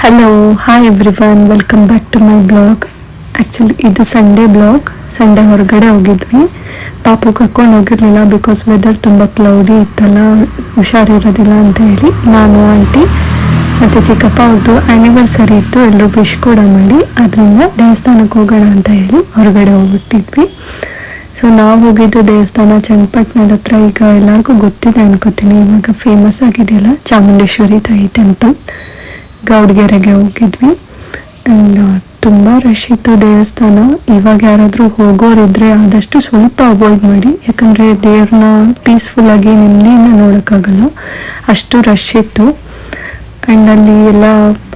Hello hi everyone, welcome back to my blog. Actually ಇದು Sunday blog. Sunday ಹೊರಗಡೆ ಹೋಗಿದ್ವಿ. ಪಾಪು ಕರ್ಕೊಂಡು ಹೋಗಿರಲಿಲ್ಲ ಬಿಕಾಸ್ ವೆದರ್ ತುಂಬ ಕ್ಲೌಡಿ ಇತ್ತಲ್ಲ, ಹುಷಾರಿರೋದಿಲ್ಲ ಅಂತ ಹೇಳಿ ನಾನು, ಆಂಟಿ ಮತ್ತು ಚಿಕ್ಕಪ್ಪ ಅವ್ರದ್ದು ಆ್ಯನಿವರ್ಸರಿ ಇತ್ತು. ಎಲ್ಲರೂ ವಿಶ್ ಕೂಡ ಮಾಡಿ ಅದರಿಂದ ದೇವಸ್ಥಾನಕ್ಕೆ ಹೋಗೋಣ ಅಂತ ಹೇಳಿ ಹೊರಗಡೆ ಹೋಗ್ಬಿಟ್ಟಿದ್ವಿ. ಸೊ ನಾವು ಹೋಗಿದ್ದು ದೇವಸ್ಥಾನ ಚನ್ನಪಟ್ಟಣದ ಹತ್ರ. ಈಗ ಎಲ್ಲರಿಗೂ ಗೊತ್ತಿದೆ ಅನ್ಕೋತೀನಿ, ಇವಾಗ ಫೇಮಸ್ ಆಗಿದೆಯಲ್ಲ ಚಾಮುಂಡೇಶ್ವರಿ ತಾಯಿ ಟೆಂಪಲ್. ಗೌಡ್ಗೆರೆಗೆ ಹೋಗಿದ್ವಿ. ಆ್ಯಂಡ್ ತುಂಬ ರಶ್ ಇತ್ತು ದೇವಸ್ಥಾನ. ಇವಾಗ ಯಾರಾದರೂ ಹೋಗೋರಿದ್ರೆ ಆದಷ್ಟು ಸ್ವಲ್ಪ ಅವಾಯ್ಡ್ ಮಾಡಿ, ಯಾಕಂದರೆ ದೇವ್ರನ್ನ ಪೀಸ್ಫುಲ್ಲಾಗಿ ನೆಮ್ಮದಿಯಿಂದ ನೋಡೋಕ್ಕಾಗಲ್ಲ, ಅಷ್ಟು ರಶ್ ಇತ್ತು. ಆ್ಯಂಡ್ ಅಲ್ಲಿ ಎಲ್ಲ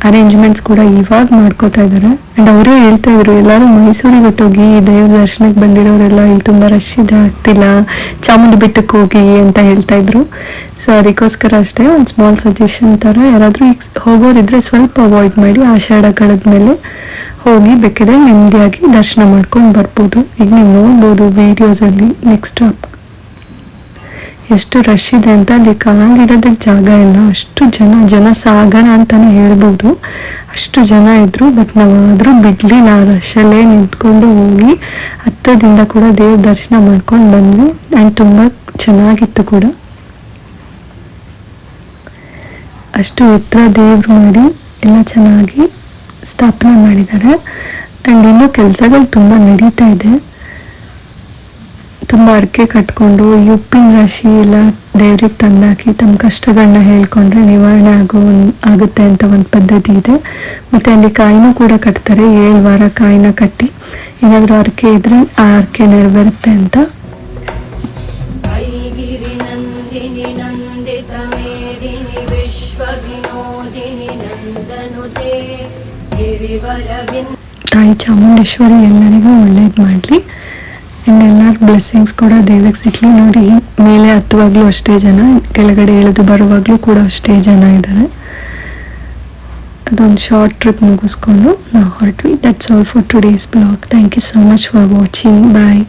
ಅರೇಂಜ್ಮೆಂಟ್ಸ್ ಕೂಡ ಇವಾಗ ಮಾಡ್ಕೋತಾ ಇದ್ದಾರೆ. ಆ್ಯಂಡ್ ಅವರೇ ಹೇಳ್ತಾ ಇದ್ರು, ಎಲ್ಲರೂ ಮೈಸೂರಿಗೆ ಹೊಟ್ಟೋಗಿ ದೇವ್ರ ದರ್ಶನಕ್ಕೆ ಬಂದಿರೋರೆಲ್ಲ ಇಲ್ಲಿ ತುಂಬ ರಶ್ ಇದೆ, ಆಗ್ತಿಲ್ಲ, ಚಾಮುಂಡಿ ಬೆಟ್ಟಕ್ಕೆ ಹೋಗಿ ಅಂತ ಹೇಳ್ತಾ ಇದ್ರು. ಸೊ ಅದಕ್ಕೋಸ್ಕರ ಅಷ್ಟೇ ಒಂದು ಸ್ಮಾಲ್ ಸಜೆಷನ್ ಥರ, ಯಾರಾದರೂ ಈಗ ಹೋಗೋರಿದ್ರೆ ಸ್ವಲ್ಪ ಅವಾಯ್ಡ್ ಮಾಡಿ, ಆಷಾಢ ಕಳೆದ್ಮೇಲೆ ಹೋಗಿ ಬೇಕಿದ್ರೆ ನೆಮ್ಮದಿಯಾಗಿ ದರ್ಶನ ಮಾಡ್ಕೊಂಡು ಬರ್ಬೋದು. ಈಗ ನೀವು ನೋಡ್ಬೋದು ವೀಡಿಯೋಸಲ್ಲಿ. ನೆಕ್ಸ್ಟ್ ಎಷ್ಟು ರಶ್ ಇದೆ ಅಂತ, ಅಲ್ಲಿ ಕಾಲಿಡೋದಕ್ಕೆ ಜಾಗ ಇಲ್ಲ, ಅಷ್ಟು ಜನ ಸಾಗರ ಅಂತಲೇ ಹೇಳ್ಬೋದು, ಅಷ್ಟು ಜನ ಇದ್ದರು. ಬಟ್ ನಾವು ಆದರೂ ಬಿಡಲಿಲ್ಲ, ರಶಲ್ಲೇ ನಿಂತ್ಕೊಂಡು ಹೋಗಿ ಹತ್ತದಿಂದ ಕೂಡ ದೇವ್ರ ದರ್ಶನ ಮಾಡ್ಕೊಂಡು ಬಂದ್ವಿ. ಆ್ಯಂಡ್ ತುಂಬ ಚೆನ್ನಾಗಿತ್ತು ಕೂಡ. ಅಷ್ಟು ಎತ್ತರ ದೇವ್ರು ಮಾಡಿ ಎಲ್ಲ ಚೆನ್ನಾಗಿ ಸ್ಥಾಪನೆ ಮಾಡಿದ್ದಾರೆ. ಆ್ಯಂಡ್ ಇನ್ನೂ ಕೆಲಸಗಳು ತುಂಬ ನಡೀತಾ ಇದೆ. ತುಂಬ ಅಡಿಕೆ ಕಟ್ಕೊಂಡು ಈ ಉಪ್ಪಿನ ರಾಶಿ ಎಲ್ಲ ದೇವ್ರಿಗೆ ತಂದಾಕಿ ತಮ್ಮ ಕಷ್ಟಗಳನ್ನ ಹೇಳ್ಕೊಂಡ್ರೆ ನಿವಾರಣೆ ಆಗುತ್ತೆ ಅಂತ ಒಂದು ಪದ್ಧತಿ ಇದೆ. ಮತ್ತು ಅಲ್ಲಿ ಕಾಯಿನೂ ಕೂಡ ಕಟ್ತಾರೆ. 7 ವಾರ ಕಾಯಿನ ಕಟ್ಟಿ ಏನಾದರೂ ಅರ್ಕೆ ಇದ್ರೆ ಆ ಅರ್ಕೆ ನೆರವೇರುತ್ತೆ ಅಂತ. ತಾಯಿ ಚಾಮುಂಡೇಶ್ವರಿ ಎಲ್ಲರಿಗೂ ಒಳ್ಳೇದು ಮಾಡಲಿ. ಆ್ಯಂಡ್ ಎಲ್ಲರ ಬ್ಲೆಸ್ಸಿಂಗ್ಸ್ ಕೂಡ ದೇವರಿಗೆ ಸಿಕ್ಕಲಿ. ನೋಡಿ, ಮೇಲೆ ಹತ್ತುವಾಗಲೂ ಅಷ್ಟೇ ಜನ, ಕೆಳಗಡೆ ಇಳಿದು ಬರುವಾಗಲೂ ಕೂಡ ಅಷ್ಟೇ ಜನ ಇದ್ದಾರೆ. ಅದೊಂದು ಶಾರ್ಟ್ ಟ್ರಿಪ್ ಮುಗಿಸ್ಕೊಂಡು ನಾವು ಹೊರಟ್ವಿ. That's all for today's blog. Thank you so much for watching. Bye.